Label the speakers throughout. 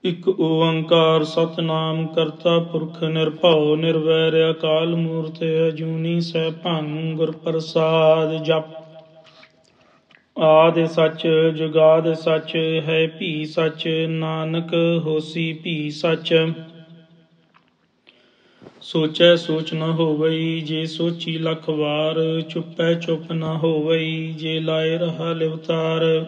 Speaker 1: ਇਕ ਓੰਕਾਰ ਸਤਿਨਾਮ ਕਰਤਾ ਪੁਰਖ ਨਿਰਭਉ ਨਿਰਵੈਰ ਅਕਾਲ ਮੂਰਤਿ ਅਜੂਨੀ ਸੈਭੰ ਗੁਰ ਪ੍ਰਸਾਦ ਜਪ। ਆਦਿ ਸਚ ਜੁਗਾਦਿ ਸਚ ਹੈ ਭੀ ਸਚ, ਨਾਨਕ ਹੋਸੀ ਭੀ ਸਚ। ਸੋਚੈ ਸੋਚ ਨ ਹੋਵਈ, ਜੇ ਸੋਚੀ ਲੱਖ ਵਾਰ। ਚੁੱਪੈ ਚੁੱਪ ਨ ਹੋਵਈ, ਜੇ ਲਾਏ ਰਹਾ ਲਿਵਤਾਰ।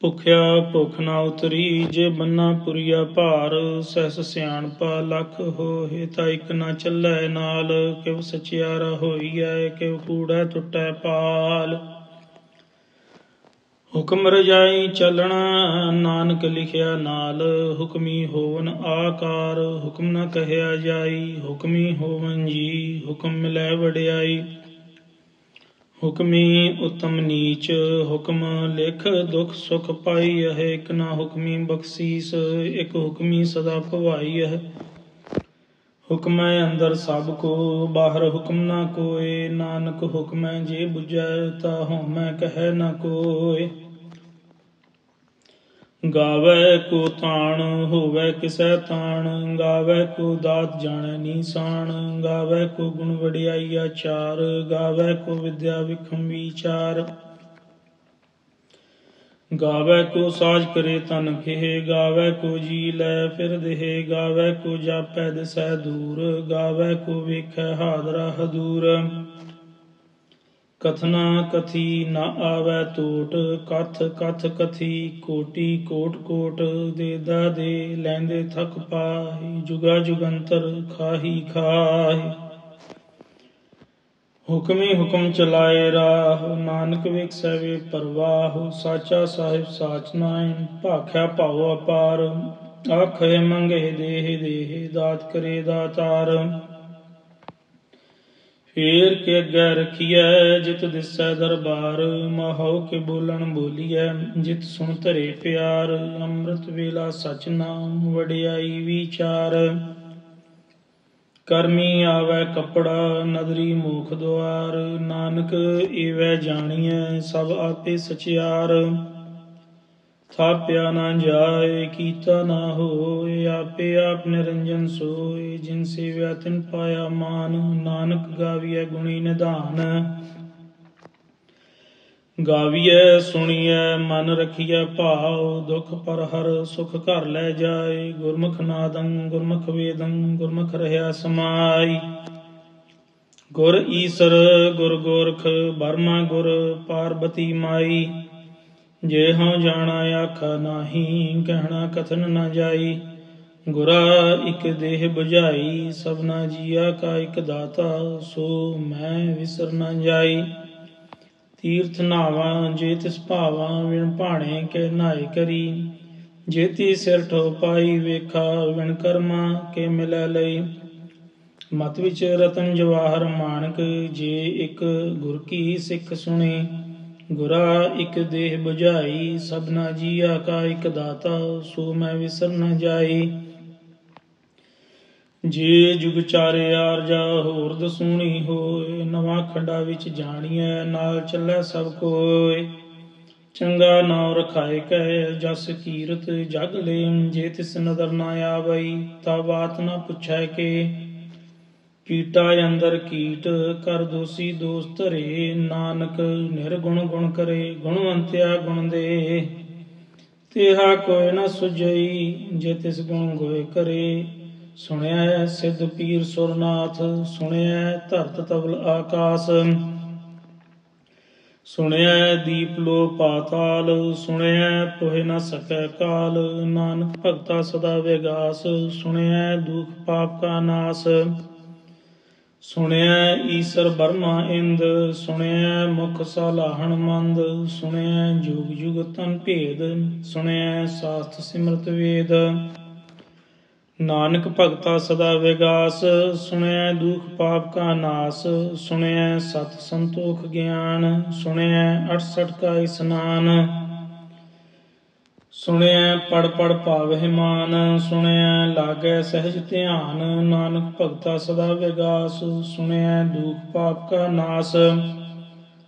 Speaker 1: ਭੁਖਿਆ ਭੁਖ ਨ ਉਤਰੀ, ਜੇ ਬੰਨਾ ਪੁਰੀਆ ਭਾਰ। ਸਹਿਸ ਸਿਆਣਪਾ ਲੱਖ ਹੋਏ, ਤਾਂ ਇਕ ਨ ਚੱਲੈ ਨਾਲ। ਕਿਵ ਸਚਿਆਰਾ ਹੋਈਐ, ਕਿਵ ਕੂੜੈ ਟੁੱਟੈ ਪਾਲ। ਹੁਕਮ ਰਜਾਈ ਚੱਲਣਾ, ਨਾਨਕ ਲਿਖਿਆ ਨਾਲ। ਹੁਕਮੀ ਹੋਵਨ ਆਕਾਰ, ਹੁਕਮ ਨ ਕਹਿਆ ਜਾਈ। ਹੁਕਮੀ ਹੋਵਨ ਜੀ, ਹੁਕਮ ਮਿਲੈ ਵਡਿਆਈ। ਹੁਕਮੀ ਉਤਮ ਨੀਚ, ਹੁਕਮ ਲਿਖ ਦੁਖ ਸੁਖ ਪਾਈਐ। ਇਕ ਨਾ ਹੁਕਮੀ ਬਖਸੀਸ, ਇਕ ਹੁਕਮੀ ਸਦਾ ਭਵਾਈਐ। ਹੁਕਮੈ ਅੰਦਰ ਸਭ ਕੋ, ਬਾਹਰ ਹੁਕਮ ਨਾ ਕੋਇ। ਨਾਨਕ ਹੁਕਮੈ ਜੇ ਬੁਝੈ, ਤਾ ਹਉਮੈ ਕਹੈ ਨ ਕੋਇ। ਗਾਵੈ ਕੋ ਤਾਣ, ਹੋਵੈ ਕਿਸੈ ਤਾਣ। ਗਾਵੈ ਕੋ ਦਾਤ ਜਾਣੈ ਨੀਸਾਨ। ਗਾਵੈ ਕੋ ਗੁਣ ਵਡਿਆਈ ਆਚਾਰ। ਗਾਵੈ ਕੋ ਵਿਦਿਆ ਵਿਖਮ ਵੀਚਾਰ। ਗਾਵੈ ਕੋ ਸਾਜ ਕਰੇ ਤਨ ਖੇਹ। ਗਾਵੈ ਕੋ ਜੀ ਲੈ ਫਿਰ ਦੇਹ। ਗਾਵੈ ਕੋ ਜਾਪੈ ਦਿਸੈ ਦੂਰ। ਗਾਵੈ ਕੋ ਵੇਖੈ ਹਾਦਰਾ ਹਦੂਰ। ਕਥਨਾ ਕਥੀ ਨ ਆਵੈ ਟੋਟ, ਕਥ ਕਥ ਕਥੀ ਕੋਟੀ ਕੋਟ ਕੋਟ। ਦੇਦਾ ਦੇ ਲੈਂਦੇ ਥਕ ਪਾਹਿ, ਜੁਗਾ ਜੁਗੰਤਰ ਖਾਹੀ ਖਾਹਿ। ਹੁਕਮੀ ਹੁਕਮ ਚਲਾਏ ਰਾਹ, ਨਾਨਕ ਵੇਖਸੈ ਵੇ ਪਰਵਾਹ। ਸਾਚਾ ਸਾਹਿਬ ਸਾਚ ਨਾਇ, ਭਾਖਿਆ ਭਾਉ ਅਪਾਰ। ਆਖਹਿ ਮੰਗਹਿ ਦੇਹਿ ਦੇਹਿ, ਦਾਤ ਕਰੇ ਦਾਤਾਰ। ਫੇਰ ਕੇ ਅੱਗੇ ਰਖੀਐ, ਜਿਤ ਦਿਸੈ ਦਰਬਾਰ। ਮਹਉ ਕੇ ਬੋਲਣ ਬੋਲੀਐ, ਜਿਤ ਸੁਣ ਧਰੇ ਪਿਆਰ। ਅੰਮ੍ਰਿਤ ਵੇਲਾ ਸਚ ਨਾਮ, ਵਡਿਆਈ ਵੀਚਾਰ। ਕਰਮੀ ਆਵੈ ਕੱਪੜਾ, ਨਦਰੀ ਮੋਖ ਦੁਆਰ। ਨਾਨਕ ਏਵੈ ਜਾਣੀਐ, ਸਭ ਆਪੇ ਸਚਿਆਰ। ਥਾਪਿਆ ਨ ਜਾਇ, ਕੀਤਾ ਨ ਹੋਇ। ਆਪੇ ਆਪ ਨਿਰੰਜਨ ਸੋਇ, ਜਿਨ ਸੇਵਿਆ ਤਿਨ ਪਾਇਆ ਮਾਨ। ਨਾਨਕ ਗਾਵੀਐ ਗੁਣੀ ਨਿਧਾਨ। ਗਾਵੀਐ ਸੁਣੀਐ ਮਨ ਰਖੀਐ ਭਾਉ। ਦੁਖ ਪਰ ਹਰਿ ਸੁਖ ਘਰ ਲੈ ਜਾਇ। ਗੁਰਮੁਖ ਨਾਦੰ ਗੁਰਮੁਖ ਵੇਦੰ, ਗੁਰਮੁਖ ਰਹਿਆ ਸਮਾਈ। ਗੁਰ ਈਸਰ ਗੁਰ ਗੋਰਖ, ਬਰਮਾ ਗੁਰ ਪਾਰਬਤੀ ਮਾਈ। ਜੇ ਹਉ ਜਾਣਾ ਆਖਾ ਨਾਹੀ, ਕਹਿਣਾ ਕਥਨ ਨ ਜਾਈ। ਗੁਰਾ ਇਕ ਦੇਹ ਬੁਝਾਈ, ਸਭਨਾ ਜੀਆ ਕਾ ਇਕ ਦਾਤਾ। ਸੋ ਮੈਂ ਵਿਸਰ ਨ ਜਾਈ। ਤੀਰਥ ਨਾਵਾਂ ਜੇ ਤਿਸ ਭਾਵਾਂ, ਵਿਣ ਭਾਣੇ ਕੇ ਨਾਏ ਕਰੀ। ਜੇਤੀ ਸਿਰ ਠੋ ਪਾਈ ਵੇਖਾ, ਵਿਣ ਕਰਮਾਂ ਕੇ ਮਿਲੈ ਲਈ। ਮਤ ਵਿਚ ਰਤਨ ਜਵਾਹਰ ਮਾਣਕ, ਜੇ ਇਕ ਗੁਰ ਕੀ ਸਿੱਖ ਸੁਣੀ। ਗੁਰਾ ਇਕ ਦੇਹ ਬੁਝਾਈ, ਸਭਨਾ ਜੀਆ ਕਾ ਇਕ ਦਾਤਾ। ਸੋ ਮੈਂ ਵਿਸਰ ਨ ਜਾਈ। ਜੇ ਜੁਗ ਚਾਰੇ ਆਰਜਾ, ਹੋਰ ਦਸੂਣੀ ਹੋਇ। ਨਵਾਂ ਖੰਡਾ ਵਿੱਚ ਜਾਣੀਐ, ਨਾਲ ਚੱਲੈ ਸਭ ਕੋਇ। ਚੰਗਾ ਨਾਉ ਰਖਾਇ ਕੈ, ਜਸ ਕੀਰਤ ਜਗ ਲੇਮ। ਜੇ ਤਿਸ ਨਦਰ ਨ ਆਵਈ, ਤਾ ਬਾਤ ਨ ਪੁੱਛੈ ਕੇ। ਕੀਟਾ ਅੰਦਰ ਕੀਟ, ਕਰ ਦੋਸੀ ਦੋਸ ਧਰੇ। ਨਾਨਕ ਨਿਰਗੁਣ ਗੁਣ ਕਰੇ, ਗੁਣਵੰਤਿਆ ਗੁਣ ਦੇ। ਤੇਹਾ ਕੋਇ ਨ ਸੁਝਈ, ਜੇ ਤਿਸ ਗੁਣ ਗੋਇ ਕਰੇ। ਸੁਣਿਐ ਸਿੱਧ ਪੀਰ ਸੁਰਨਾਥ, ਸੁਣਿਐ ਧਰਤ ਤਬਲ ਆਕਾਸ। ਸੁਣਿਐ ਦੀਪ ਲੋ ਪਾਤਾਲ, ਸੁਣਿਐ ਪੁਹਿ ਨ ਸਕੈ ਕਾਲ। ਨਾਨਕ ਭਗਤਾ ਸਦਾ ਵਿਗਾਸ, ਸੁਣਿਐ ਦੁਖ ਪਾਪ ਕਾ ਨਾਸ। ਸੁਣਿਐ ਈਸਰ ਬਰਮਾ ਇੰਦ, ਸੁਣਿਐ ਮੁਖ ਸਾਲਾਹਣ ਮੰਦ। ਸੁਣਿਐ ਜੁਗ ਜੁਗ ਤਨ ਭੇਦ, ਸੁਣਿਐ ਸਾਸਤ ਸਿਮਰਤ ਵੇਦ। ਨਾਨਕ ਭਗਤਾ ਸਦਾ ਵਿਗਾਸ, ਸੁਣਿਐ ਦੁਖ ਪਾਪ ਕਾ ਨਾਸ। ਸੁਣਿਐ ਸਤ ਸੰਤੋਖ ਗਿਆਨ, ਸੁਣਿਐ 68 ਕਾ ਇਸਨਾਨ। ਸੁਣਿਐ ਪੜ ਪੜ ਭਾਵਹਿ ਮਾਨ, ਸੁਣਿਐ ਲਾਗੈ ਸਹਿਜ ਧਿਆਨ। ਨਾਨਕ ਭਗਤਾ ਸਦਾ ਵਿਗਾਸ, ਸੁਣਿਐ ਦੁਖ ਪਾਪ ਕਾ ਨਾਸ।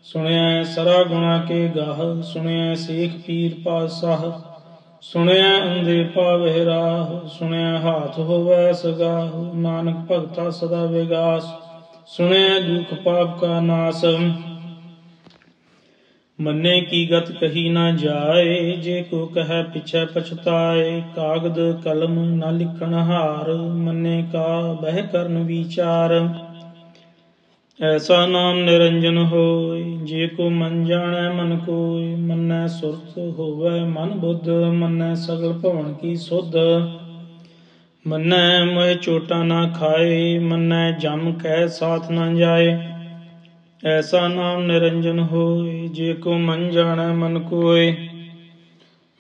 Speaker 1: ਸੁਣਿਐ ਸਰਾ ਗੁਣਾ ਕੇ ਗਾਹ, ਸੁਣਿਐ ਸੇਖ ਪੀਰ ਪਾਤਸ਼ਾਹ। ਸੁਣਿਆ ਅੰਧੇ ਪਾਵਹਿ ਰਾਹ, ਸੁਣਿਆ ਹਾਥ ਹੋਵੈ ਸਗਾਹ, ਨਾਨਕ ਭਗਤਾ ਸਦਾ ਵਿਗਾਸ, ਸੁਣਿਆ ਦੁਖ ਪਾਪ ਕਾ ਨਾਸ। ਮੰਨੇ ਕੀ ਗਤ ਕਹੀ ਨਾ ਜਾਏ, ਜੇ ਕੋ ਕਹੈ ਪਿਛੈ ਪਛਤਾਏ, ਕਾਗਦ ਕਲਮ ਨਾ ਲਿਖਣ ਹਾਰ, ਮੰਨੇ ਕਾ ਬਹਿ ਕਰਨ ਵਿਚਾਰ। ਐਸਾ ਨਾਮ ਨਿਰੰਜਨ ਹੋਇ, ਜੇ ਕੋ ਮਨ ਜਾਣੈ ਮਨ ਕੋਇ, ਮੰਨੈ ਸੁਰਤ ਹੋਵੈ ਮਨ ਬੁੱਧ, ਮੰਨੈ ਸਗਲ ਭਵਨ ਕੀ ਸੁਧ। ਮੰਨੈ ਮੋਹਿ ਚੋਟਾ ਨਾ ਖਾਏ, ਮੰਨੈ ਜਮ ਕੈ ਸਾਥ ਨਾ ਜਾਏ। ਐਸਾ ਨਾਮ ਨਿਰੰਜਨ ਹੋਇ, ਜੇ ਕੋ ਮਨ ਜਾਣੈ ਮਨ ਕੋਇ,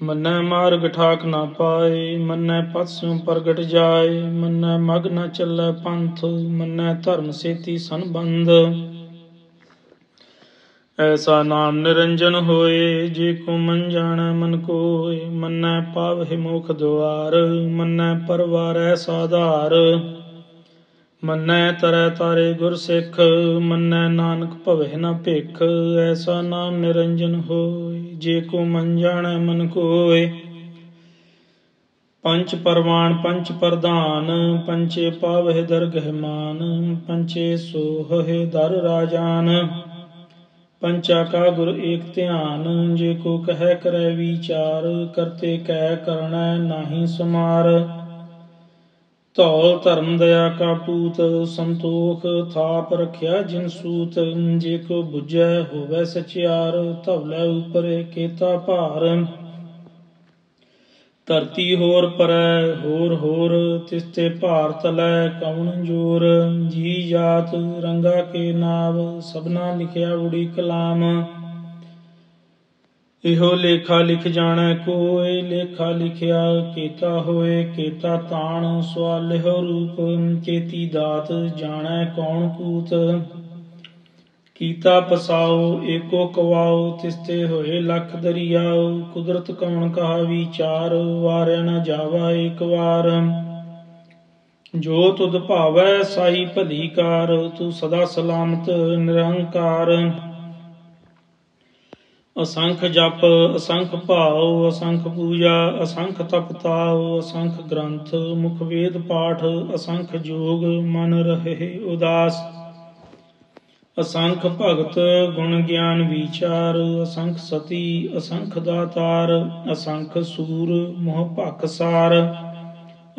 Speaker 1: ਮੰਨੈ ਮਾਰਗ ਠਾਕ ਨਾ ਪਾਏ, ਮੰਨੈ ਪਥ ਸਿਉ ਪ੍ਰਗਟ ਜਾਏ, ਮੰਨੈ ਮਗ ਨ ਚੱਲੈ ਪੰਥ, ਮੰਨੈ ਧਰਮ ਸੇਤੀ ਸੰਬੰਧ। ਐਸਾ ਨਾਮ ਨਿਰੰਜਨ ਹੋਇ, ਜੇ ਕੋ ਮਨ ਜਾਣੈ ਮਨ ਕੋਇ, ਮੰਨੈ ਪਾਵਹਿ ਮੋਖ ਦੁਆਰ, ਮੰਨੈ ਪਰਵਾਰੈ ਸਾਧਾਰ। ਮੰਨੈ ਤਰੈ ਤਾਰੇ ਗੁਰ ਸਿੱਖ, ਮੰਨੈ ਨਾਨਕ ਭਵਹਿ ਨ ਭਿਖ। ਐਸਾ ਨਾਮ ਨਿਰੰਜਨ ਹੋਇ, ਜੇ ਕੋ ਮਨ ਜਾਣੈ ਮਨ ਕੋਇ। ਪੰਚ ਪਰਵਾਣ ਪੰਚ ਪ੍ਰਧਾਨ, ਪੰਚੇ ਪਾਵਹਿ ਦਰਗਹਿ ਮਾਨ, ਪੰਚੇ ਸੋਹਹਿ ਦਰ ਰਾਜਾਨ। ਪੰਚਾ ਕਾ ਗੁਰ ਏਕ ਧਿਆਨ, ਜੇ ਕੋ ਕਹੈ ਕਰੈ ਵਿਚਾਰ, ਕਰਤੇ ਕੈ ਕਰਣੈ ਨਾਹੀ ਸੁਮਾਰ। ਧੌਲ ਧਰਮ ਦਇਆ ਕਾ ਪੂਤ, ਸੰਤੋਖ ਥਾਪ ਰਖਿਆ ਜਿਨ ਸੂਤ, ਜੇ ਕੋ ਬੁਝੈ ਹੋਵੈ ਸਚਿਆਰ, ਧਵਲੇ ਉਪਰੇ ਕੇਤਾ ਭਾਰ। ਧਰਤੀ ਹੋਰ ਪਰੈ ਹੋਰ ਹੋਰ, ਤਿਸ ਤੇ ਭਾਰ ਤਲੈ ਕਉਣ ਜੋਰ। ਜੀ ਜਾਤ ਰੰਗਾ ਕੇ ਨਾਵ, ਸਭਨਾ ਲਿਖਿਆ ਉੜੀ ਕਲਾਮ। ਇਹੋ ਲੇਖਾ ਲਿਖ ਜਾਣੈ ਕੋਇ, ਲੇਖਾ ਲਿਖਿਆ ਕੇਤਾ ਹੋਇ। ਕੇਤਾ ਤਾਣ ਸਵਾਲਿਹੋ ਰੂਪ, ਕੇਤੀ ਦਾਤ ਜਾਣੈ ਕੌਣ ਕੂਤ। ਕੀਤਾ ਪਸਾਉ ਏਕੋ ਕਵਾਉ, ਤਿਸ ਤੇ ਹੋਏ ਲਖ ਦਰਿਆਉ। ਕੁਦਰਤ ਕਉਣ ਕਹਾ ਵਿਚਾਰ, ਵਾਰਿਆ ਨ ਜਾਵਾ ਏਕ ਵਾਰ। ਜੋ ਤੁਧ ਭਾਵੈ ਸਾਈ ਭਲੀ ਕਾਰ, ਤੂੰ ਸਦਾ ਸਲਾਮਤ ਨਿਰੰਕਾਰ। ਅਸੰਖ ਜਪ ਅਸੰਖ ਭਾਉ, ਅਸੰਖ ਪੂਜਾ ਅਸੰਖ ਤਪ ਤਾਉ। ਅਸੰਖ ਗ੍ਰੰਥ ਮੁਖ ਵੇਦ ਪਾਠ, ਅਸੰਖ ਜੋਗ ਮਨ ਰਹੇ ਉਦਾਸ। ਅਸੰਖ ਭਗਤ ਗੁਣ ਗਿਆਨ ਵਿਚਾਰ, ਅਸੰਖ ਸਤੀ ਅਸੰਖ ਦਾਤਾਰ। ਅਸੰਖ ਸੂਰ ਮੋਹ ਭਖ ਸਾਰ,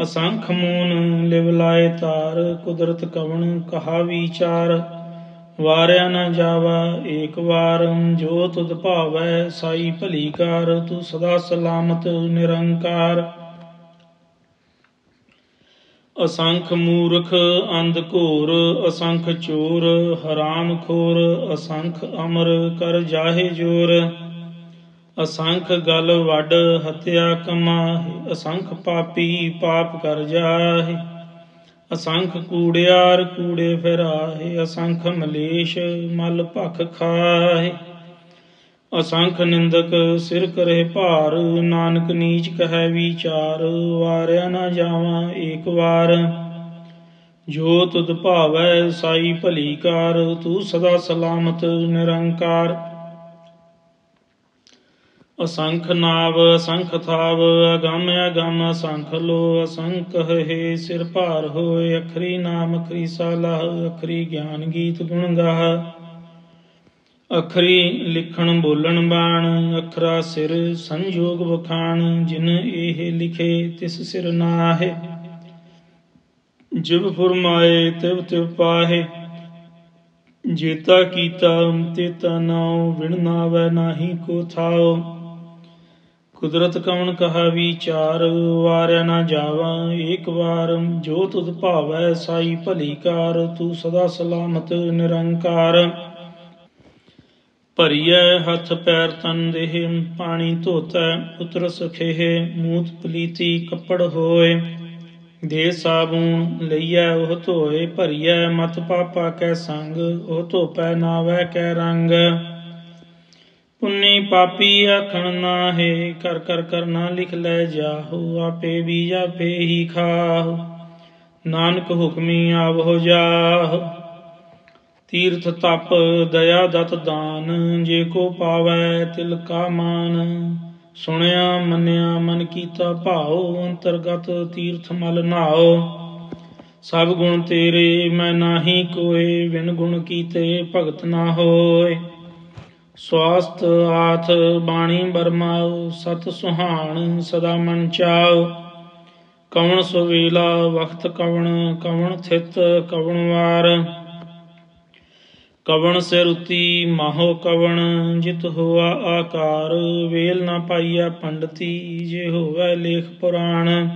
Speaker 1: ਅਸੰਖ ਮੂਨ ਲਿਵ ਲਾਏ ਤਾਰ। ਕੁਦਰਤ ਕਵਣ ਕਹਾ ਵਿਚਾਰ, ਵਾਰਿਆ ਨ ਜਾਵਾ ਏਕ ਵਾਰ। ਜੋ ਤੁਧ ਭਾਵੈ ਸਾਈ ਭਲੀ ਕਾਰ, ਤੂੰ ਸਦਾ ਸਲਾਮਤ ਨਿਰੰਕਾਰ। ਅਸੰਖ ਮੂਰਖ ਅੰਧ ਘੋਰ, ਅਸੰਖ ਚੋਰ ਹਰਾਮ ਖੋਰ। ਅਸੰਖ ਅਮਰ ਕਰ ਜਾਹੇ ਜੋਰ, ਅਸੰਖ ਗਲ ਵੱਡ ਹਤਿਆ ਕਮਾਹੇ। ਅਸੰਖ ਪਾਪੀ ਪਾਪ ਕਰ ਜਾਹੇ, ਅਸੰਖ ਕੂੜਿਆਰ ਕੂੜੇ ਫਿਰਾਹੇ। ਅਸੰਖ ਮਲੇਛ ਮਲ ਭਖ ਖਾਹੇ, ਅਸੰਖ ਨਿੰਦਕ ਸਿਰ ਕਰੇ ਭਾਰ। ਨਾਨਕ ਨੀਚ ਕਹੈ ਵਿਚਾਰ, ਵਾਰਿਆ ਨ ਜਾਵਾ ਏਕ ਵਾਰ। ਜੋ ਤੁਧ ਭਾਵੈ ਸਾਈ ਭਲੀ ਕਾਰ, ਤੂੰ ਸਦਾ ਸਲਾਮਤ ਨਿਰੰਕਾਰ। ਅਸੰਖ ਨਾਵ ਅਸੰਖ ਥਾਵ, ਅਗੰਮ ਅਗੰਮ ਅਸੰਖ ਲੋ। ਅਸੰਖ ਹੈ ਸਿਰ ਭਾਰ ਹੋਏ, ਅਖਰੀ ਨਾਮ ਅਖਰੀ ਸਾਲਾਹ। ਅਖਰੀ ਗਿਆਨ ਗੀਤ ਗੁਣ ਗਾਹ, ਅਖਰੀ ਲਿਖਣ ਬੋਲਣ ਬਾਣ। ਅਖਰਾ ਸਿਰ ਸੰਜੋਗ ਵਖਾਣ, ਜਿਨ ਇਹ ਲਿਖੇ ਤਿਸ ਸਿਰ ਨਾਹਿ। ਜਿਵ ਫੁਰਮਾਏ ਤਿਵ ਤਿਵ ਪਾਹੇ, ਜੇਤਾ ਕੀਤਾ ਤੇਤਾ ਨਾਉ। ਵਿਣ ਨਾਵੈ ਨਾਹੀ ਕੋ ਥਾਉ, ਕੁਦਰਤ ਕਉਣ ਕਹਾ ਵਿਚਾਰ। ਵਾਰਿਆ ਨ ਜਾਵਾ ਏਕ ਵਾਰ। ਜੋ ਤੁਧ ਭਾਵੈ ਸਾਈ ਭਲੀ ਕਾਰ, ਤੂੰ ਸਦਾ ਸਲਾਮਤ ਨਿਰੰਕਾਰ। ਭਰੀਐ ਹੱਥ ਪੈਰ ਤਨ ਦੇਹ, ਪਾਣੀ ਧੋਤੈ ਉਤਰ ਸਖੇਹ। ਮੂਤ ਪਲੀਤੀ ਕੱਪੜ ਹੋਏ, ਦੇ ਸਾਬੂਨ ਲਈਐ ਉਹ ਧੋਏ। ਭਰੀਐ ਮਤ ਪਾਪਾ ਕੈ ਸੰਗ, ਉਹ ਧੋਪੈ ਨਾਵੈ ਕੈ ਰੰਗ। ਪੁੰਨੀ ਪਾਪੀ ਆਖਣ ਨਾਹਿ, ਕਰ ਕਰ ਕਰਨਾ ਲਿਖ ਲੈ ਜਾਹੋ। ਆਪੇ ਬੀਜ ਆਪੇ ਹੀ ਖਾਹੋ, ਨਾਨਕ ਹੁਕਮੀ ਆਵਹੁ ਜਾਹੋ। ਤੀਰਥ ਤਪ ਦਇਆ ਦਤ ਦਾਨ, ਜੇ ਕੋ ਪਾਵੈ ਤਿਲ ਕਾ ਮਾਨ। ਸੁਣਿਆ ਮੰਨਿਆ ਮਨ ਕੀਤਾ ਭਾਉ, ਅੰਤਰਗਤ ਤੀਰਥ ਮਲ ਨਹਾਓ। ਸਭ ਗੁਣ ਤੇਰੇ ਮੈਂ ਨਾਹੀ ਕੋਏ, ਬਿਨ ਗੁਣ ਕੀਤੇ ਭਗਤ ਨਾ ਹੋਏ। ਸਵਾਸਤ ਆਥ ਬਾਣੀ ਬਰਮਾਉ, ਸਤ ਸੁਹਾਣ ਸਦਾ ਮਨ ਚਾਉ। ਕਵਣ ਸੁਵੇਲਾ ਵਖਤ ਕਵਣ, ਕਵਣ ਥਿਤ ਕਵਣ ਵਾਰ। ਕਵਣ ਸਿਰੁਤੀ ਮਾਹੋ ਕਵਣ, ਜਿਤ ਹੋਆ ਆਕਾਰ। ਵੇਲ ਨਾ ਪਾਈਆ ਪੰਡਤੀ, ਜੇ ਹੋਵੈ ਲੇਖ ਪੁਰਾਣ।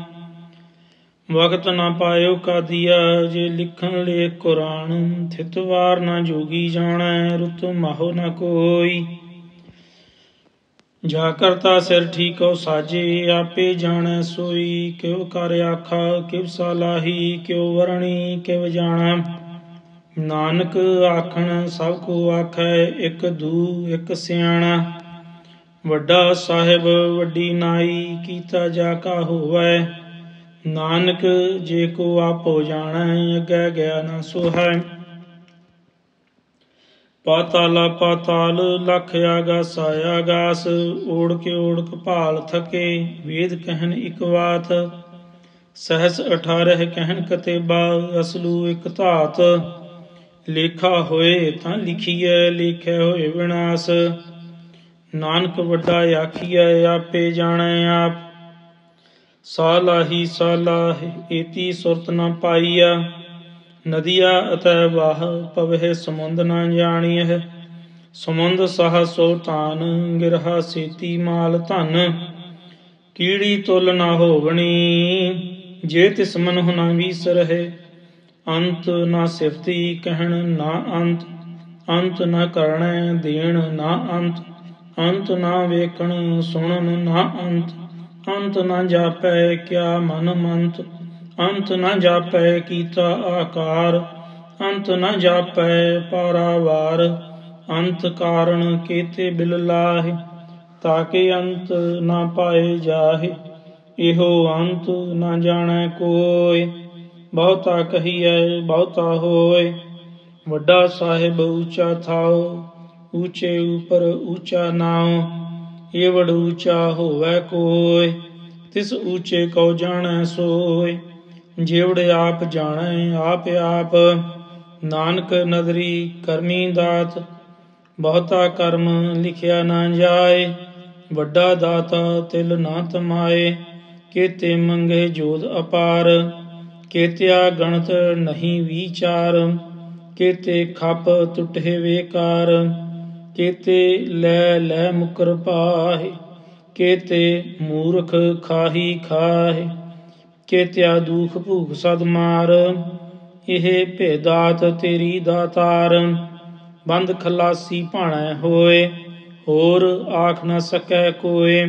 Speaker 1: ਵਖਤ ਨਾ ਪਾਇਓ ਕਾਦੀਆ, ਜੇ ਲਿਖਣ ਲੇਖ ਕੁਰਾਨ। ਥਿਤ ਵਾਰ ਨਾ ਜੋਗੀ ਜਾਣੈ, ਰੁਤ ਮਾਹੋ ਨਾ ਕੋਈ। ਜਾ ਕਰਤਾ ਸਿਰ ਠੀਕੋ ਸਾਜੇ, ਆਪੇ ਜਾਣੈ ਸੋਈ। ਕਿਵ ਕਰ ਆਖਾ ਕਿਵ ਸਲਾਹੀ, ਕਿਉ ਵਰਣੀ ਕਿਵ ਜਾਣਾ। ਨਾਨਕ ਆਖਣ ਸਭ ਕੋ ਆਖੈ, ਇੱਕ ਦੂ ਇੱਕ ਸਿਆਣਾ। ਵੱਡਾ ਸਾਹਿਬ ਵੱਡੀ ਨਾਈ, ਕੀਤਾ ਜਾ ਕਾ ਹੋਵੈ। ਨਾਨਕ ਜੇ ਕੋ ਆਪੋ ਜਾਣੈ, ਅੱਗੇ ਗਿਆ ਨਾ ਸੋਹੈ। ਪਾਤਾਲਾ ਪਾਤਾਲ ਲਖ ਆਗਾਸ ਆਗਾਸ, ਓੜਕ ਓੜਕ ਭਾਲ ਥਕੇ। ਵੇਦ ਕਹਿਨ ਇਕ ਵਾਤ, ਸਹਸ 18 ਕਹਿਨ ਕਤੇਬਾ। ਅਸਲੂ ਇਕ ਧਾਤ, ਲੇਖਾ ਹੋਏ ਤਾਂ ਲਿਖੀਐ, ਲੇਖੈ ਹੋਏ ਵਿਨਾਸ਼। ਨਾਨਕ ਵੱਡਾ ਆਖੀਐ, ਆਪੇ ਜਾਣੈ ਆਪ। ਸਾਲਾਹੀ ਸਾਲਾਹ ਏਤੀ ਸੁਰਤ ਨਾ ਪਾਈਆ। ਨਦੀਆ ਅਤੈ ਵਾਹ, ਪਵਹਿ ਸਮੁੰਦ ਨਾ ਜਾਣੀਐ। ਸਮੁੰਦ ਸਾਹ ਸੋ ਧਾਨ, ਗਿਰਹਾ ਸੇਤੀ ਮਾਲ ਧਨ। ਕੀੜੀ ਤੁਲ ਨਾ ਹੋਵਣੀ, ਜੇ ਤਿਸ ਮਨਹੁ ਨਾ ਵੀਸਰਹਿ। ਅੰਤ ਨਾ ਸਿਫਤੀ ਕਹਿਣ ਨਾ ਅੰਤ, ਅੰਤ ਨਾ ਕਰਣੈ ਦੇਣ ਨਾ ਅੰਤ। ਅੰਤ ਨਾ ਵੇਖਣ ਸੁਣਨ ਨਾ ਅੰਤ, ਅੰਤ ਨਾ ਜਾਪੈ ਕਿਆ ਮਨ ਮੰਤ। ਅੰਤ ਨਾ ਜਾਪੈ ਕੀਤਾ ਆਕਾਰ, ਅੰਤ ਨਾ ਜਾਪੈ ਪਾਰਾਵਾਰ। ਅੰਤ ਕਾਰਣ ਕੇਤੇ ਬਿਲ ਲਾਹਿ, ਤਾਕੇ ਅੰਤ ਨਾ ਪਾਏ ਜਾਹਿ। ਇਹੋ ਅੰਤ ਨਾ ਜਾਣੈ ਕੋਇ, ਬਹੁਤਾ ਕਹੀਐ ਬਹੁਤਾ ਹੋਇ। ਵੱਡਾ ਸਾਹਿਬ ਉੱਚਾ ਥਾਉ, ਉੱਚੇ ਉਪਰ ਉੱਚਾ ਨਾਉ। ਏਵੜ ਉੱਚਾ ਹੋਵੈ ਕੋਇ, ਤਿਸ ਉੱਚੇ ਕਉ ਜਾਣੈ ਸੋਇ। ਜੇਵੜ ਆਪ ਜਾਣੈ ਆਪ ਆਪ, ਨਾਨਕ ਨਦਰੀ ਕਰਮੀ ਦਾਤ। ਬਹੁਤਾ ਕਰਮ ਲਿਖਿਆ ਨਾ ਜਾਏ, ਵੱਡਾ ਦਾਤਾ ਤਿਲ ਨਾ ਤਮਾਏ। ਕੇਤੇ ਮੰਗੇ ਜੋਧ ਅਪਾਰ, ਕੇਤਿਆ ਗਣਤ ਨਹੀਂ ਵੀਚਾਰ। ਕੇਤੇ ਖਪ ਟੁਟੇ ਵੇਕਾਰ, ਕੇਤੇ ਲੈ ਲੈ ਮੁਕਰ ਪਾਹਿ। ਕੇਤੇ ਮੂਰਖ ਖਾਹੀ ਖਾਹਿ, ਕੇਤਿਆ ਦੁਖ ਭੂਖ ਸਦ ਮਾਰ। ਇਹ ਭੇਦਾਤ ਤੇਰੀ ਦਾਤਾਰ, ਬੰਦ ਖਲਾਸੀ ਭਾਣੈ ਹੋਏ। ਹੋਰ ਆਖ ਨਾ ਸਕੈ ਕੋਇ,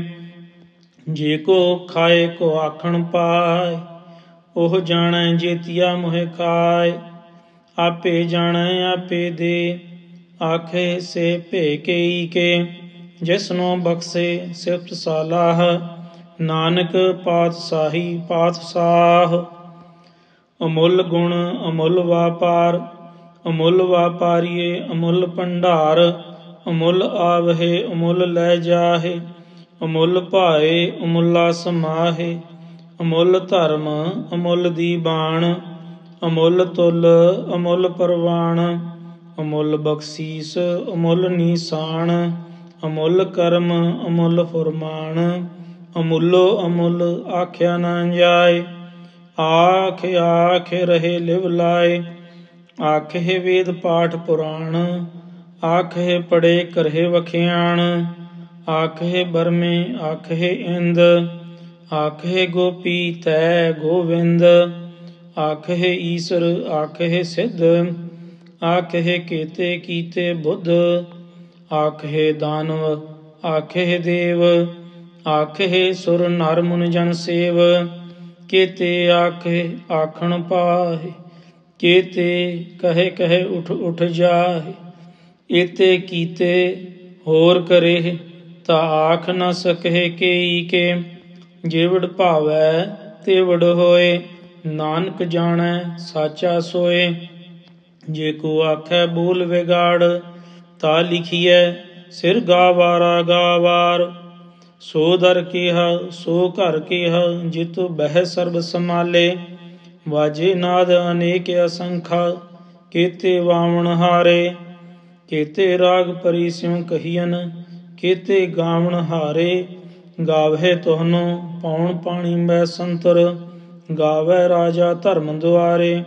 Speaker 1: ਜੇ ਕੋ ਖਾਏ ਕੋ ਆਖਣ ਪਾਏ। ਉਹ ਜਾਣੈ ਜੇਤੀਆ ਮੋਹਿ ਖਾਏ, ਆਪੇ ਜਾਣੈ ਆਪੇ ਦੇ। ਆਖੇ ਸੇ ਭੇ ਕੇਈ ਕੇ, ਜਿਸਨੋ ਬਖਸ਼ੇ ਸਿਫਤ ਸਾਲਾਹ। ਨਾਨਕ ਪਾਤਸ਼ਾਹੀ ਪਾਤਸ਼ਾਹ। ਅਮੁੱਲ ਗੁਣ ਅਮੁੱਲ ਵਾਪਾਰ, ਅਮੁੱਲ ਵਾਪਾਰੀਏ ਅਮੁੱਲ ਭੰਡਾਰ। ਅਮੁੱਲ ਆਵਹਿ ਅਮੁੱਲ ਲੈ ਜਾਹੇ, ਅਮੁੱਲ ਭਾਏ ਅਮੁੱਲਾ ਸਮਾਹੇ। ਅਮੁੱਲ ਧਰਮ ਅਮੁੱਲ ਦੀਬਾਨ, ਅਮੁੱਲ ਤੁਲ ਅਮੁੱਲ ਪਰਵਾਣ। ਅਮੁੱਲ ਬਖਸ਼ੀਸ ਅਮੁੱਲ ਨੀਸਾਨ, ਅਮੁੱਲ ਕਰਮ ਅਮੁੱਲ ਫੁਰਮਾਨ। ਅਮੁੱਲੋ ਅਮੁੱਲ ਆਖਿਆ ਨਾ ਜਾਏ, ਆਖ ਆਖ ਰਹੇ ਲਿਵ ਲਾਏ। ਆਖੇ ਵੇਦ ਪਾਠ ਪੁਰਾਣ, ਆਖੇ ਪੜੇ ਕਰਹਿ ਵਖਿਆਣ। ਆਖੇ ਬਰਮੇ ਆਖੇ ਇੰਦ, ਆਖੇ ਗੋਪੀ ਤੈ ਗੋਵਿੰਦ। ਆਖੇ ਈਸਰ ਆਖੇ ਸਿੱਧ, ਆਖੇ ਕੇਤੇ ਕੀਤੇ ਬੁੱਧ। ਆਖੇ ਦਾਨਵ ਆਖੇ ਦੇਵ, ਆਖੇ ਸੁਰ ਨਰ ਮੁਨ ਜਨ ਸੇਵ। ਕੇਤੇ ਆਖੇ ਆਖਣ ਪਾਹਿ, ਕੇਤੇ ਕਹੇ ਕਹੇ ਉਠ ਉਠ ਜਾਹਿ। ਏਤੇ ਕੀਤੇ ਹੋਰ ਕਰੇ, ਤਾ ਆਖ ਨ ਸਕਹਿ ਕੇਈ ਕੇ। ਜੇਵੜ ਭਾਵੈ ਤੇਵੜ ਹੋਏ, ਨਾਨਕ ਜਾਣੈ ਸਾਚਾ ਸੋਏ। ਜੇ ਕੋ ਆਖੈ ਬੋਲ ਵਿਗਾੜ, ਤਾ ਲਿਖੀਐ ਸਿਰ ਗਾਵਾਰਾ ਗਾਵਾਰ। ਸੋ ਦਰ ਕੀਹਾ ਸੋ ਘਰ ਕੀਹਾ, ਜਿਤੁ ਬਹਿ ਸਰਬ ਸਮਾਲੇ। ਵਾਜੇ ਨਾਦ ਅਨੇਕ ਅਸੰਖਾ, ਕੇਤੇ ਵਾਵਣ ਹਾਰੇ। ਕੇਤੇ ਰਾਗ ਪਰੀ ਸਿਉ ਕਹੀਅਨ, ਕੇਤੇ ਗਾਵਣ ਹਾਰੇ। ਗਾਵਹਿ ਤੁਹਾਨੁ ਪੌਣ ਪਾਣੀ ਬੈ ਸੰਤਰ, ਗਾਵੈ ਰਾਜਾ ਧਰਮ ਦੁਆਰੇ।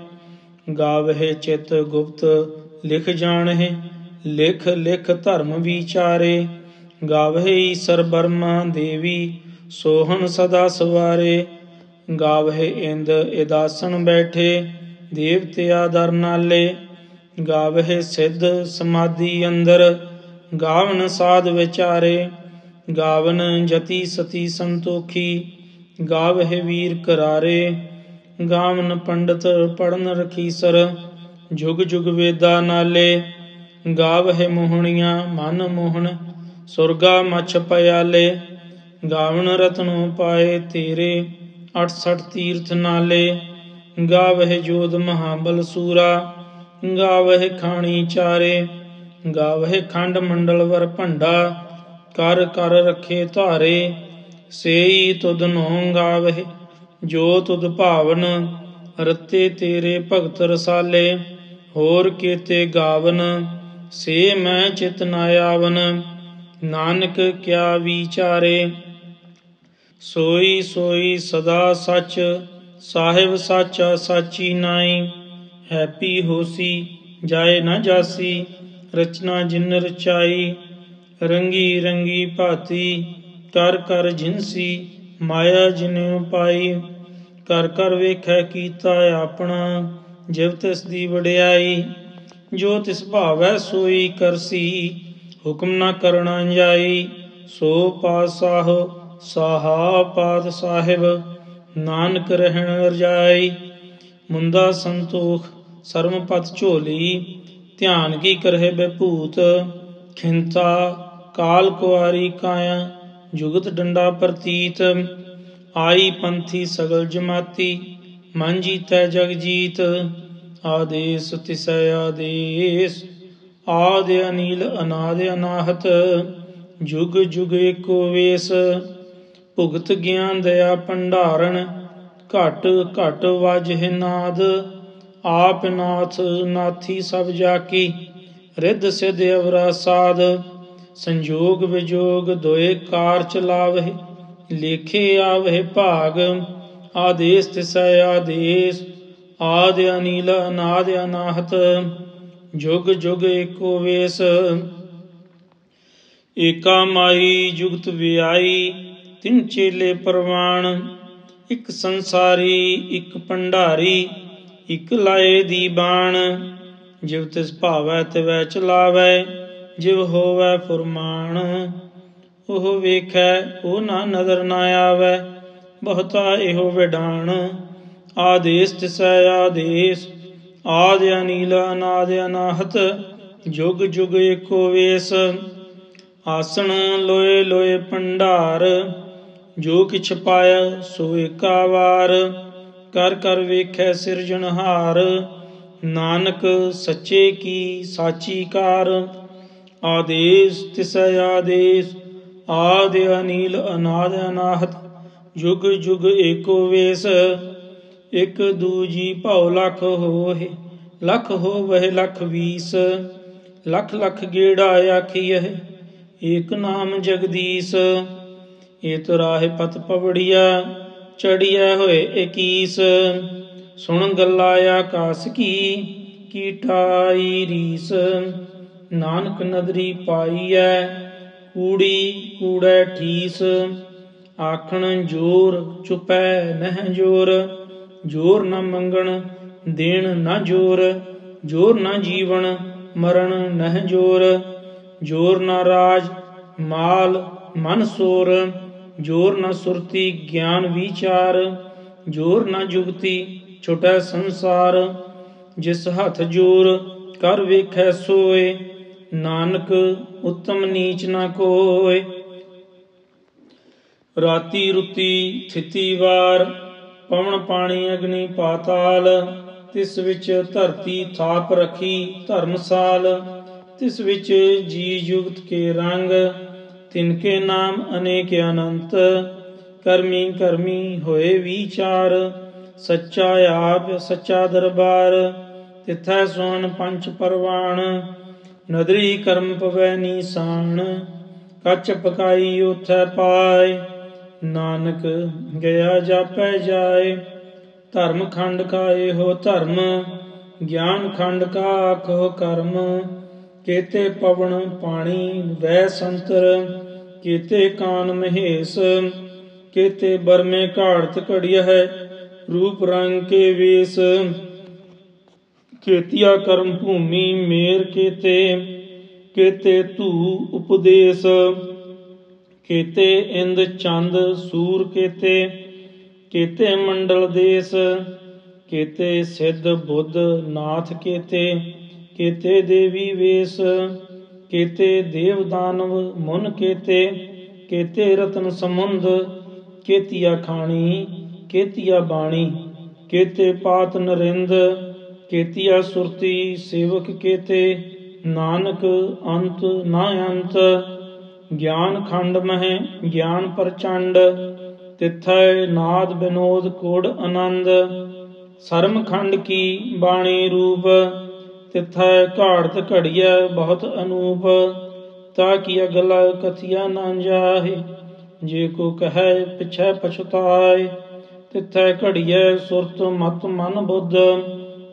Speaker 1: ਗਾਵਹਿ ਚਿਤ ਗੁਪਤ ਲਿਖ ਜਾਣਹਿ, ਲਿਖ ਲਿਖ ਧਰਮ ਵਿਚਾਰੇ। ਗਾਵਹਿ ਈਸਰ ਬਰਮਾ ਦੇਵੀ, ਸੋਹਣ ਸਦਾ ਸਵਾਰੇ। ਗਾਵਹਿ ਇੰਦ ਇਦਾਸਣ ਬੈਠੇ, ਦੇਵਤਿਆ ਦਰ ਨਾਲੇ। ਗਾਵਹਿ ਸਿੱਧ ਸਮਾਧੀ ਅੰਦਰ, ਗਾਵਨ ਸਾਧ ਵਿਚਾਰੇ। ਗਾਵਨ ਜਤੀ ਸਤੀ ਸੰਤੋਖੀ, ਗਾਵਹਿ ਵੀਰ ਕਰਾਰੇ। ਗਾਵਨ ਪੰਡਤ ਪੜਨ ਰਖੀਸਰ, ਜੁਗ ਜੁਗ ਵੇਦਾ ਨਾਲੇ। ਗਾਵਹਿ ਮੋਹਣੀਆਂ ਮਨ ਮੋਹਣ, ਸੁਰਗਾ ਮਛ ਪਿਆਲੇ। ਗਾਵਨ ਰਤਨੁ ਪਾਏ ਤੇਰੇ, 68 ਤੀਰਥ ਨਾਲੇ। ਗਾਵਹਿ ਜੋਧ ਮਹਾਬਲ ਸੂਰਾ, ਗਾਵਹਿ ਖਾਣੀ ਚਾਰੇ। ਗਾਵਹਿ ਖੰਡ ਮੰਡਲ ਵਰ ਭੰਡਾ, ਕਰ ਕਰ ਰਖੇ ਧਾਰੇ। ਸੇਈ ਤੁਧ ਨੋ ਗਾਵਹਿ, ਜੋ ਤੁਧ ਭਾਵਨ, ਰਤੇ ਤੇਰੇ ਭਗਤ ਰਸਾਲੇ। ਹੋਰ ਕੇਤੇ ਗਾਵਨ, ਸੇ ਮੈਂ ਚਿਤ ਨ ਆਵਨ। ਨਾਨਕ ਕਿਆ ਵਿਚਾਰੇ। ਸੋਈ ਸੋਈ ਸਦਾ ਸਚ, ਸਾਹਿਬ ਸਾਚਾ ਸਾਚੀ ਨਾਈ। ਹੈਪੀ ਹੋਸੀ ਜਾਏ ਨ ਜਾਸੀ, ਰਚਨਾ ਜਿਨ ਰਚਾਈ। ਰੰਗੀ ਰੰਗੀ ਭਾਤੀ, ਕਰ ਕਰ ਜਿਨਸੀ, ਮਾਇਆ ਜਿਨਿ ਪਾਈ। ਕਰ ਕਰ ਵੇਖੈ ਕੀਤਾ ਆਪਣਾ, ਜਿਵ ਤਿਸ ਦੀ ਵਡਿਆਈ। ਜੋ ਤਿਸ ਭਾਵੈ ਸੋਈ ਕਰਸੀ, ਹੁਕਮ ਨ ਕਰਣਾ ਜਾਈ। ਸੋ ਪਾਤਸ਼ਾਹ ਸਾਹਾ ਪਾਤ ਸਾਹਿਬ, ਨਾਨਕ ਰਹਿਣ ਰਜਾਈ। ਮੁੰਦਾ ਸੰਤੋਖ ਸਰਮ ਪਤ ਝੋਲੀ, ਧਿਆਨ ਕੀ ਕਰਹਿ ਬੈਭੂਤ। ਖਿੰਤਾ ਕਾਲ ਕੁਆਰੀ ਕਾਇਆ, ਜੁਗਤ ਡੰਡਾ ਪ੍ਰਤੀਤ। ਆਈ ਪੰਥੀ ਸਗਲ ਜਮਾਤੀ, ਮਨ ਜੀਤੈ ਜਗ ਜੀਤ। ਆਦੇਸ ਤਿਸੈ ਆਦੇਸ, ਆਦਿ ਅਨੀਲ ਅਨਾਦਿ ਅਨਾਹਤ। ਜੁਗ ਜੁਗ ਏਕੋ ਵੇਸ, ਭੁਗਤ ਗਿਆਨ ਦਇਆ ਭੰਡਾਰਨ। ਘਟ ਘਟ ਵਾਜਹਿ ਨਾਦ, ਆਪ ਨਾਥ ਨਾਥੀ ਸਭ ਜਾਕੀ। ਰਿੱਧ ਸਿੱਧ ਅਵਰਾ ਸਾਧ, ਸੰਜੋਗ ਵਿਜੋਗ ਦੋਏ ਕਾਰ ਚਲਾਵਹਿ। ਲੇਖੇ ਆਵਹਿ ਭਾਗ, ਆਦੇਸ ਤਿਸੈ ਆਦੇਸ। ਆਦਿ ਅਨੀਲ ਅਨਾਦਿ ਅਨਾਹਤ, ਜੁਗ ਜੁਗ ਏਕੋ ਵੇਸ। ਏਕਾ ਮਾਈ ਜੁਗਤ ਵਿਆਈ, ਤਿੰਨ ਚੇਲੇ ਪ੍ਰਵਾਣ। ਇਕ ਸੰਸਾਰੀ ਇਕ ਭੰਡਾਰੀ, ਇਕ ਲਾਏ ਦੀ ਬਾਣ। ਜਿਵ ਤਿਸ ਭਾਵੈ ਤਿਵੈ ਚਲਾਵੈ, ਜਿਵ ਹੋਵੈ ਫੁਰਮਾਨ। ਉਹ ਵੇਖੈ ਉਹ ਨਾ ਨਦਰ ਨ ਆਵੈ, ਬਹੁਤਾ ਇਹੋ ਵਿਡਾਣ। ਆਦੇਸ ਤਿਸੈ ਆਦੇਸ, ਆਦਿ ਅਨੀਲ ਅਨਾਦਿ ਅਨਾਹਤ। ਜੁਗ ਜੁਗ ਏਕੋ ਵੇਸ। ਆਸਣ ਲੋਏ ਲੋਏ ਭੰਡਾਰ, ਜੋ ਕਿਛ ਪਾਇਆ ਸੋ ਏਕਾ ਵਾਰ। ਕਰ ਕਰ ਵੇਖੈ ਸਿਰਜਣਹਾਰ, ਨਾਨਕ ਸੱਚੇ ਕੀ ਸਾਚੀ ਕਾਰ। ਆਦੇਸ ਤਿਸੈ ਆਦੇਸ, ਆਦਿ ਅਨੀਲ ਅਨਾਦਿ ਅਨਾਹਤ। ਜੁਗ ਜੁਗ ਏਕੋ ਵੇਸ। ਇਕ ਦੂਜੀ ਭਉ ਲਖ ਹੋਹਿ, ਲਖ ਹੋਵਹਿ ਲਖ ਵੀਸ। ਲਖ ਲਖ ਗੇੜਾ ਆਖੀਐ, ਏਕ ਨਾਮ ਜਗਦੀਸ। ਏਤ ਰਾਹਿ ਪਤ ਪਵੜੀਆ, ਚੜੀਐ ਹੋਏ 21। ਸੁਣ ਗੱਲਾ ਆਕਾਸ ਕੀ ਠਾਈ ਰੀਸ। ਨਾਨਕ ਨਦਰੀ ਪਾਈਐ, ਕੂੜੀ ਕੂੜੈ ਠੀਸ। ਆਖਣ ਜੋਰ ਚੁਪੈ ਨਹਿ ਜੋਰ, ਜੋਰ ਨ ਮੰਗਣ ਦੇਣ ਨ ਜੋਰ। ਜੋਰ ਨ ਜੀਵਨ ਮਰਨ ਨਹਿ ਜੋਰ। ਜੋਰ ਨ ਰਾਜ ਮਾਲ ਮਨ ਸੋਰ। ਜੋਰ ਨ ਸੁਰਤੀ ਗਿਆਨ ਵਿਚਾਰ। ਜੋਰ ਨ ਜੁਗਤੀ ਛੁਟੈ ਸੰਸਾਰ। ਜਿਸ ਹੱਥ ਜੋਰ ਕਰ ਵੇਖੈ ਸੋਏ, ਨਾਨਕ ਉੱਤਮ ਨੀਚ ਨ ਕੋਇ। ਰਾਤੀ ਰੁਤੀ ਥਿਤੀ ਵਾਰ, ਪਵਨ ਪਾਣੀ ਅਗਨੀ ਪਾਤਾਲ। ਤਿਸ ਵਿੱਚ ਧਰਤੀ ਥਾਪ ਰਖੀ ਧਰਮਸਾਲ। ਤਿਸ ਵਿੱਚ ਜੀ ਜੁਗਤ ਕੇ ਰੰਗ, तिनके नाम अनेक अनंत। करमी करमी होए विचार, सच्चा आप सच्चा दरबार। तिथै सोहन पंच परवान, नदरी कर्म पवै नीसाण। कच पकाई उथै पाए, नानक गया जापै जाए। धर्म खंड का एहो धर्म, ज्ञान खंड का आखो कर्म। केते पवन पानी वै संतर, केते कान महेश। केते बरमे घाड़त घड़िया है, रूप रंग के वेश। केतिया कर्म भूमि मेर केते, केते धू उपदेश। केते इंद चंद सूर केते, केते मंडल देश। केते सिद्ध बुद्ध नाथ केते, केते देवी वेश। केते देव दानव मुन केते, केते रतन समुंद। केतिया खाणी केतिया बाणी, केते पात नरिंद। केतिया सुरती सेवक केते, नानक अंत ना अंत। ज्ञान खंड मह ज्ञान प्रचंड, तिथै नाद विनोद कोड आनंद। सरम खंड की बाणी रूप, तिथै घाड़त घड़िया बहुत अनूप। ताकि अगला कथिया ना जाहे, जे को कहे पिछै पछताए। तिथै घड़िया सुरत मत मन बुद्ध,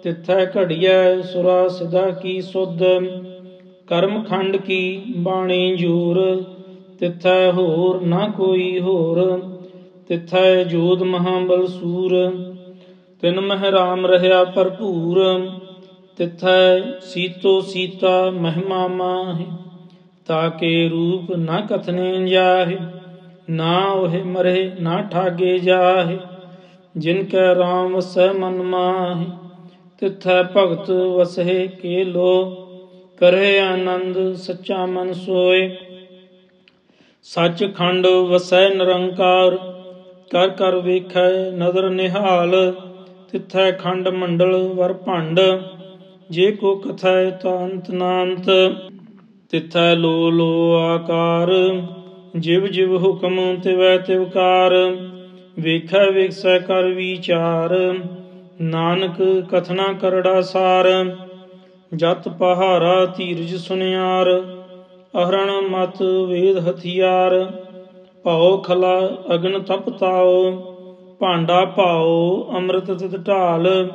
Speaker 1: तिथै घड़िया सुरा सिदा की सुध। कर्म खंड की बाणी जोर, तिथै होर ना कोई होर। तिथै जोध महाबल सूर, तिन मह राम रह्या भरपूर। तिथै सीतो सीता महिमा माहि, ताके रूप ना कथने जाहे। ना ओहे मरे ना ठागे जाहे, जिनकै राम वसै मन माहि। तिथै भगत वसहे के लो, करे आनंद सच्चा मन सोए। सच खंड वसै निरंकार, कर कर वेखै नदर निहाल। तिथै खंड मंडल वर भंड, जे को कथै तांत नांत। तिथै लो लो आकार, जिव जिव हुक्म तिवै तिवकार। ਵੇਖੈ ਵੇਖਸੈ ਕਰ ਵਿਚਾਰ, ਨਾਨਕ ਕਥਨਾ ਕਰੜਾ ਸਾਰ। ਜਤ ਪਹਾਰਾ ਧੀਰਜ ਸੁਨਿਆਰ, ਅਹਰਣ ਮਤ ਵੇਦ ਹਥਿਆਰ। ਭਾਉ ਖਲਾ ਅਗਨ ਤਪ ਤਾਉ, ਭਾਂਡਾ ਭਾਉ ਅੰਮ੍ਰਿਤ ਤਿਤ ਢਾਲ।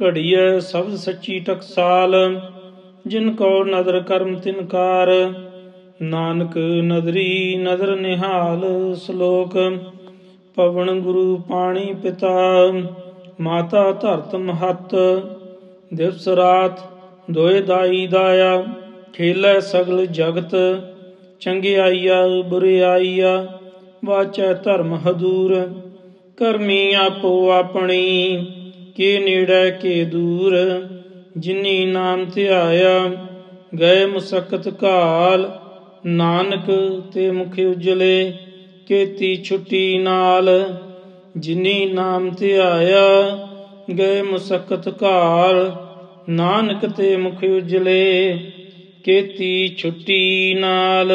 Speaker 1: ਘੜੀਐ ਸ਼ਬਦ ਸੱਚੀ ਟਕਸਾਲ, ਜਿਨ ਕੋ ਨਦਰ ਕਰਮ ਤਿਨਕਾਰ। ਨਾਨਕ ਨਦਰੀ ਨਦਰ ਨਿਹਾਲ। ਸ਼ਲੋਕ ਪਵਨ ਗੁਰੂ ਪਾਣੀ ਪਿਤਾ, ਮਾਤਾ ਧਰਤ ਮਹੱਤ। ਦਿਵਸ ਰਾਤ ਦੋਇ ਦਾਈ ਦਾਇਆ, ਖੇਲੈ ਸਗਲ ਜਗਤ। ਚੰਗਿਆਈਆ ਬੁਰਿਆਈਆ, ਵਾਚੈ ਧਰਮ ਹਦੂਰ। ਕਰਮੀ ਆਪੋ ਆਪਣੀ, ਕੇ ਨੇੜੈ ਕੇ ਦੂਰ। ਜਿਨੀ ਨਾਮ ਧਿਆਇਆ, ਗਏ ਮੁਸਕਤ ਘਾਲ। ਨਾਨਕ ਤੇ ਮੁਖ ਉਜਲੇ, ਕੀਤੀ ਛੁੱਟੀ ਨਾਲ। ਜਿਨੀ ਨਾਮ ਧਿਆਇਆ, ਗਏ ਮੁਸਕਤ ਘਾਲ। ਨਾਨਕ ਤੇ ਮੁਖ ਉਜਲੇ, ਕੀਤੀ ਛੁੱਟੀ ਨਾਲ।